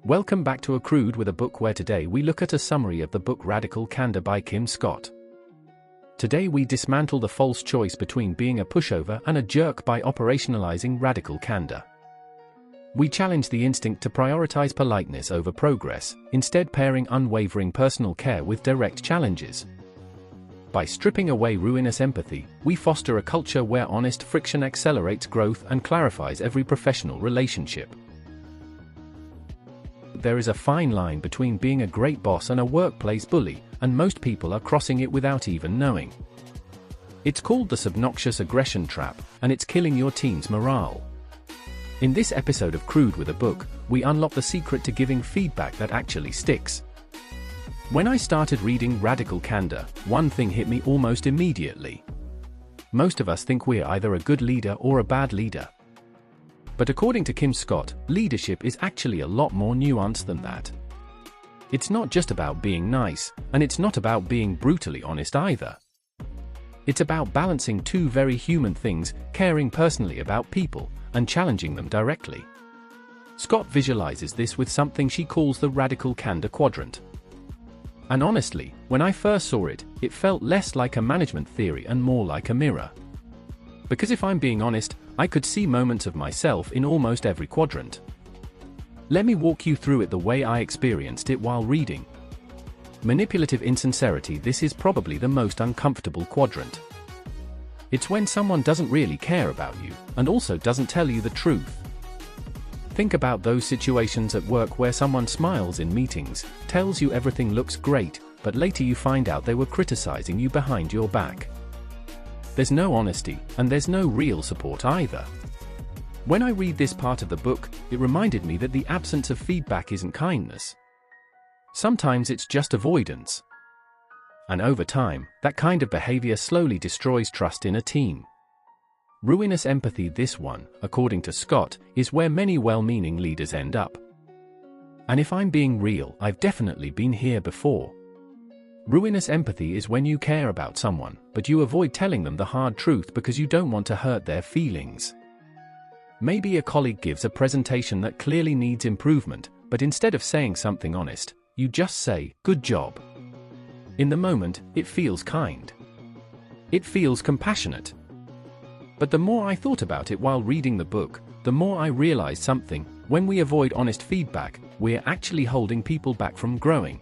Welcome back to Crood with a book, where today we look at a summary of the book Radical Candor by Kim Scott. Today we dismantle the false choice between being a pushover and a jerk by operationalizing radical candor. We challenge the instinct to prioritize politeness over progress, instead pairing unwavering personal care with direct challenges. By stripping away ruinous empathy, we foster a culture where honest friction accelerates growth and clarifies every professional relationship. There is a fine line between being a great boss and a workplace bully, and most people are crossing it without even knowing. It's called the Obnoxious Aggression trap, and it's killing your team's morale. In this episode of Crood with a Book, we unlock the secret to giving feedback that actually sticks. When I started reading Radical Candor, one thing hit me almost immediately. Most of us think we're either a good leader or a bad leader. But according to Kim Scott, leadership is actually a lot more nuanced than that. It's not just about being nice, and it's not about being brutally honest either. It's about balancing two very human things: caring personally about people, and challenging them directly. Scott visualizes this with something she calls the Radical Candor Quadrant. And honestly, when I first saw it, it felt less like a management theory and more like a mirror. Because if I'm being honest, I could see moments of myself in almost every quadrant. Let me walk you through it the way I experienced it while reading. Manipulative Insincerity. This is probably the most uncomfortable quadrant. It's when someone doesn't really care about you, and also doesn't tell you the truth. Think about those situations at work where someone smiles in meetings, tells you everything looks great, but later you find out they were criticizing you behind your back. There's no honesty, and there's no real support either. When I read this part of the book, it reminded me that the absence of feedback isn't kindness. Sometimes it's just avoidance. And over time, that kind of behavior slowly destroys trust in a team. Ruinous empathy. This one, according to Scott, is where many well-meaning leaders end up. And if I'm being real, I've definitely been here before. Ruinous empathy is when you care about someone, but you avoid telling them the hard truth because you don't want to hurt their feelings. Maybe a colleague gives a presentation that clearly needs improvement, but instead of saying something honest, you just say, "Good job." In the moment, it feels kind. It feels compassionate. But the more I thought about it while reading the book, the more I realized something: when we avoid honest feedback, we're actually holding people back from growing.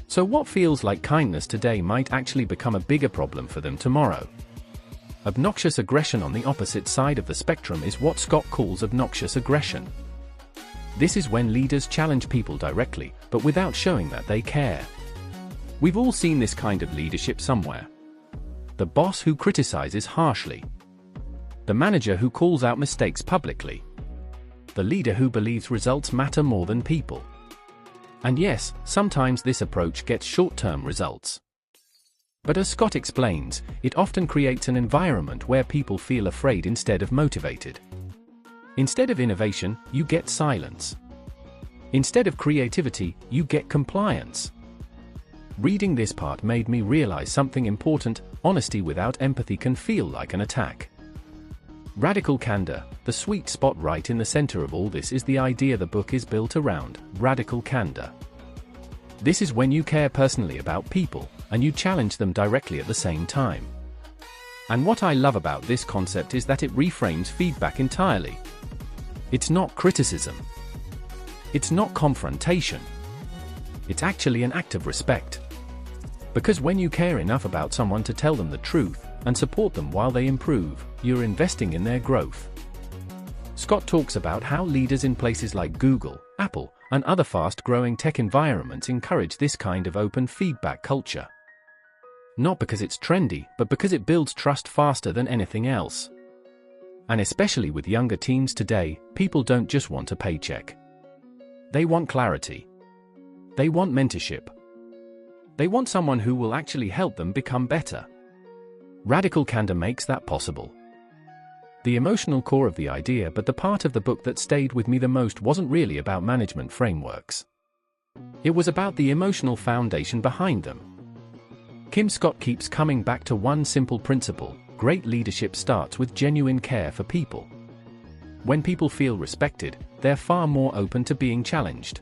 So what feels like kindness today might actually become a bigger problem for them tomorrow. Obnoxious aggression on the opposite side of the spectrum is what Scott calls obnoxious aggression. This is when leaders challenge people directly, but without showing that they care. We've all seen this kind of leadership somewhere. The boss who criticizes harshly. The manager who calls out mistakes publicly. The leader who believes results matter more than people. And yes, sometimes this approach gets short-term results. But as Scott explains, it often creates an environment where people feel afraid instead of motivated. Instead of innovation, you get silence. Instead of creativity, you get compliance. Reading this part made me realize something important: honesty without empathy can feel like an attack. Radical candor, the sweet spot right in the center of all this, is the idea the book is built around: radical candor. This is when you care personally about people, and you challenge them directly at the same time. And what I love about this concept is that it reframes feedback entirely. It's not criticism. It's not confrontation. It's actually an act of respect. Because when you care enough about someone to tell them the truth, and support them while they improve, you're investing in their growth. Scott talks about how leaders in places like Google, Apple, and other fast-growing tech environments encourage this kind of open feedback culture. Not because it's trendy, but because it builds trust faster than anything else. And especially with younger teams today, people don't just want a paycheck. They want clarity. They want mentorship. They want someone who will actually help them become better. Radical Candor makes that possible. The emotional core of the idea, but the part of the book that stayed with me the most, wasn't really about management frameworks. It was about the emotional foundation behind them. Kim Scott keeps coming back to one simple principle: great leadership starts with genuine care for people. When people feel respected, they're far more open to being challenged.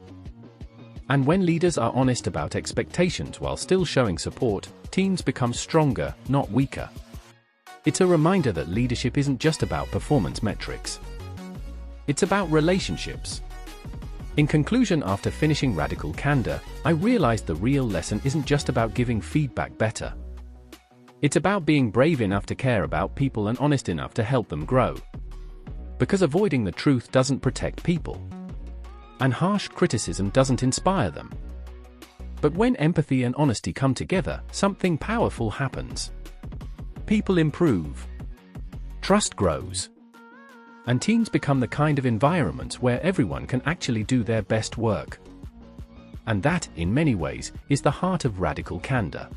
And when leaders are honest about expectations while still showing support, teams become stronger, not weaker. It's a reminder that leadership isn't just about performance metrics. It's about relationships. In conclusion, after finishing Radical Candor, I realized the real lesson isn't just about giving feedback better. It's about being brave enough to care about people and honest enough to help them grow. Because avoiding the truth doesn't protect people. And harsh criticism doesn't inspire them. But when empathy and honesty come together, something powerful happens. People improve. Trust grows. And teams become the kind of environments where everyone can actually do their best work. And that, in many ways, is the heart of Radical Candor.